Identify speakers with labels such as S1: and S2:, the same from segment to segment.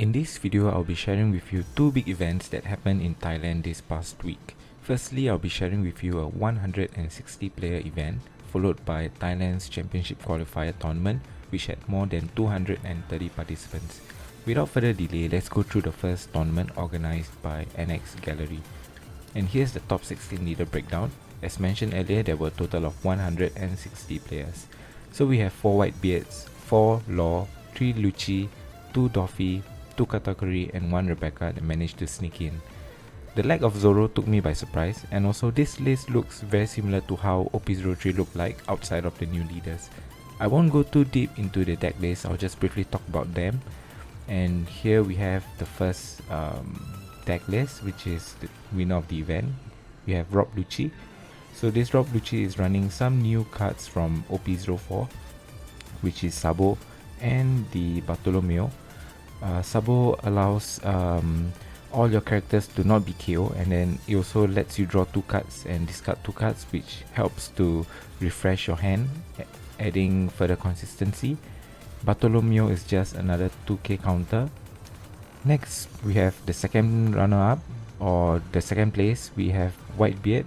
S1: In this video, I'll be sharing with you two big events that happened in Thailand this past week. Firstly, I'll be sharing with you a 160 player event, followed by Thailand's Championship Qualifier tournament, which had more than 230 participants. Without further delay, let's go through the first tournament organized by NX Gallery. And here's the top 16 leader breakdown. As mentioned earlier, there were a total of 160 players. So we have 4 Whitebeards, 4 Law, 3 Lucci, 2 Doffy, 2 Katakuri and 1 Rebecca that managed to sneak in. The lack of Zoro took me by surprise, and also this list looks very similar to how OP03 looked like outside of the new leaders. I won't go too deep into the deck list, I'll just briefly talk about them. And here we have the first deck list, which is the winner of the event. We have Rob Lucci. So this Rob Lucci is running some new cards from OP04, which is Sabo and the Bartolomeo. Sabo allows all your characters to not be KO, and then it also lets you draw 2 cards and discard 2 cards, which helps to refresh your hand, adding further consistency. Bartolomeo is just another 2k counter. Next, we have the second runner-up, or the second place, we have Whitebeard.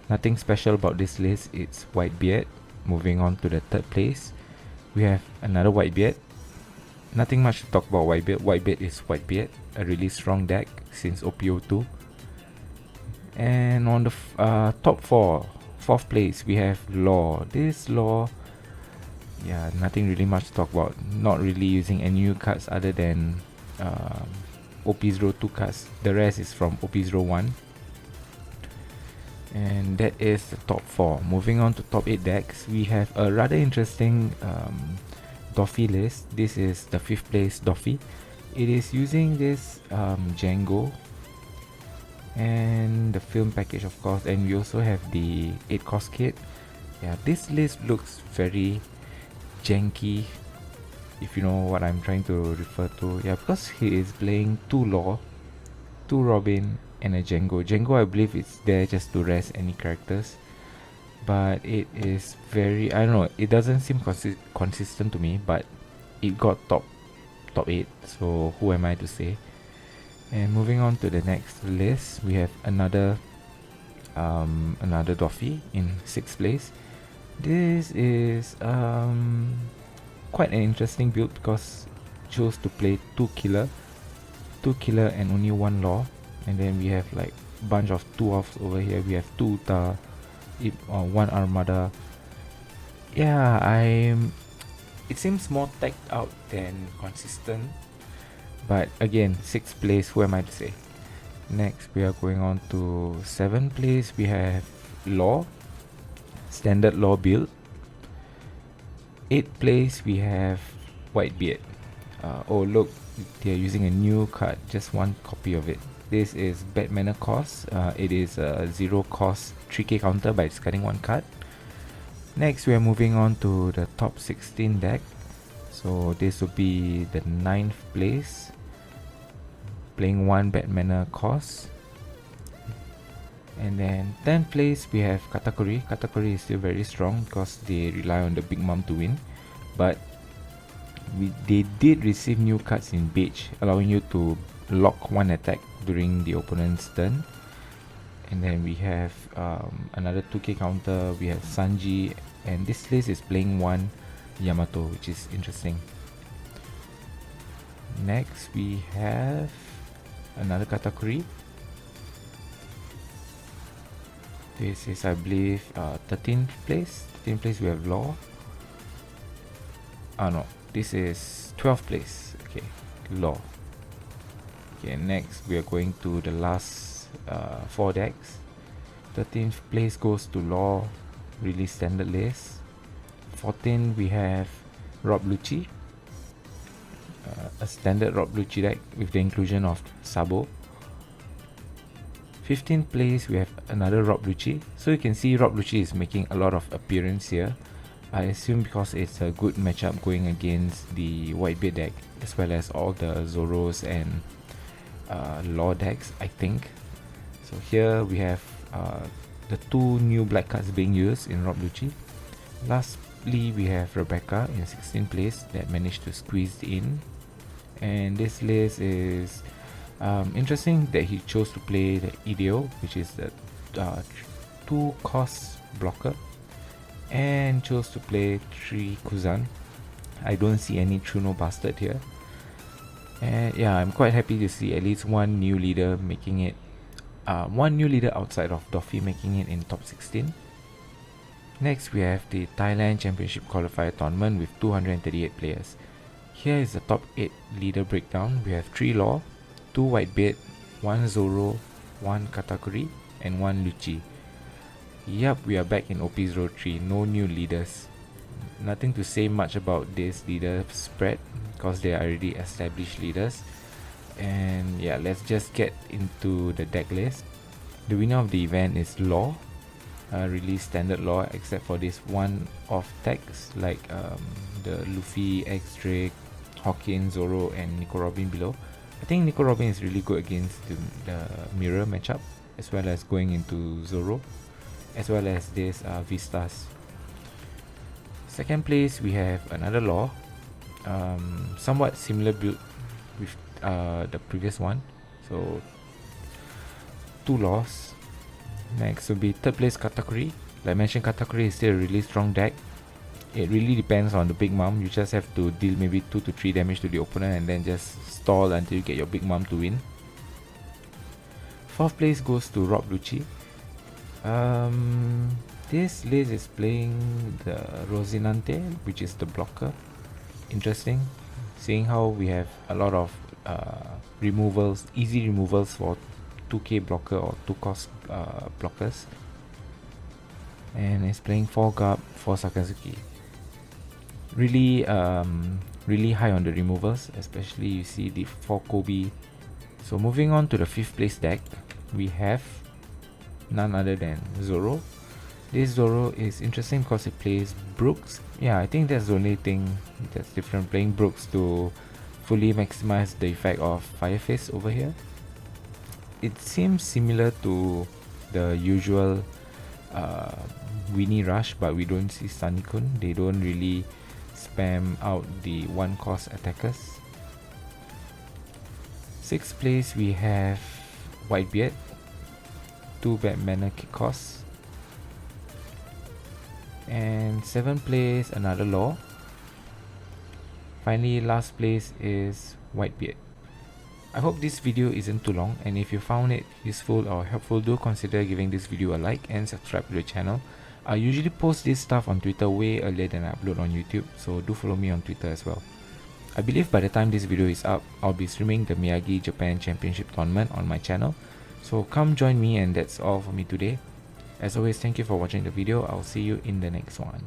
S1: Nothing special about this list, it's Whitebeard. Moving on to the third place, we have another Whitebeard. Nothing much to talk about Whitebeard. Whitebeard is Whitebeard, a really strong deck since OP02. And on the top 4, 4th place, we have Law. This Law, yeah, nothing really much to talk about. Not really using any new cards other than OP02 cards. The rest is from OP01. And that is the top 4. Moving on to top 8 decks, we have a rather interesting Doffy list. This is the 5th place Doffy. It is using this Django and the film package, of course, and we also have the 8 cost kit. Yeah, this list looks very janky, if you know what I'm trying to refer to. Yeah, because he is playing 2 Law, 2 Robin and a Django. Django, I believe it's there just to rest any characters, but it is very, I don't know, it doesn't seem consistent to me, but it got top 8, so who am I to say. And moving on to the next list, we have another Doffy in 6th place. This is quite an interesting build because chose to play 2 killer and only 1 Law, and then we have like bunch of 2 offs over here. We have 2 Uta, 1 Armada. Yeah, it seems more tagged out than consistent, but again, 6th place, who am I to say. Next, we are going on to 7th place. We have Law, standard Law build. 8th place, we have Whitebeard. Oh look, they are using a new card, just 1 copy of it. This is Bad Mana cost. It is a 0 cost 3k counter by discarding 1 card. Next, we are moving on to the top 16 deck. So this will be the 9th place, playing 1 Bad Mana cost. And then 10th place, we have Katakuri. Katakuri is still very strong because they rely on the Big Mom to win, but they did receive new cards in Beige, allowing you to lock 1 attack during the opponent's turn. And then we have another 2k counter. We have Sanji, and this list is playing 1 Yamato, which is interesting. Next, we have another Katakuri. This is, I believe, 13th place. 13th place, we have Law. No, this is 12th place. Okay, Law. Okay, next we are going to the last 4 decks. 13th place goes to Law, really standard list. 14th, we have Rob Lucci, a standard Rob Lucci deck with the inclusion of Sabo. 15th place, we have another Rob Lucci. So you can see Rob Lucci is making a lot of appearance here. I assume because it's a good matchup going against the Whitebeard deck, as well as all the Zoros and Law decks, I think. So here we have the 2 new black cards being used in Rob Lucci. Lastly, we have Rebecca in 16th place that managed to squeeze in. And this list is interesting that he chose to play the Ideo, which is the 2 cost blocker, and chose to play 3 Kuzan. I don't see any Truno Bastard here. And yeah, I'm quite happy to see at least one new leader making it, one new leader outside of Doffy making it in top 16. Next, we have the Thailand Championship Qualifier tournament with 238 players. Here is the top 8 leader breakdown. We have 3 Law, 2 Whitebeard, 1 Zoro, 1 Katakuri, and 1 Lucci. Yup, we are back in OP03, no new leaders. Nothing to say much about this leader spread because they are already established leaders. And yeah, let's just get into the deck list. The winner of the event is Law, really standard Law except for this one off tags like the Luffy, X-Drake, Hawkins, Zoro, and Nico Robin below. I think Nico Robin is really good against the mirror matchup, as well as going into Zoro, as well as this Vistas. Second place, we have another Law, somewhat similar build with the previous one, so 2 Laws. Next will be third place Katakuri. Like I mentioned, Katakuri is still a really strong deck. It really depends on the Big Mom. You just have to deal maybe 2 to 3 damage to the opponent and then just stall until you get your Big Mom to win. Fourth place goes to Rob Lucci. This list is playing the Rosinante, which is the blocker. Interesting, seeing how we have a lot of removals, easy removals for 2k blocker or 2 cost blockers. And it's playing 4 Garb, 4 Sakazuki. Really really high on the removals, especially you see the 4 Kobe. So moving on to the 5th place deck, we have none other than Zoro. This Zoro is interesting because it plays Brooks. Yeah, I think that's the only thing that's different, playing Brooks to fully maximize the effect of Fire Fist over here. It seems similar to the usual Winnie Rush, but we don't see Sunny-kun. They don't really spam out the 1 cost attackers. 6th place we have Whitebeard, 2 bad mana kick costs. And 7th place another Law. Finally, last place is Whitebeard. I hope this video isn't too long, and if you found it useful or helpful, do consider giving this video a like and subscribe to the channel. I usually post this stuff on Twitter way earlier than I upload on YouTube, so do follow me on Twitter as well. I believe by the time this video is up, I'll be streaming the Miyagi Japan Championship tournament on my channel, so come join me, and that's all for me today. As always, thank you for watching the video. I'll see you in the next one.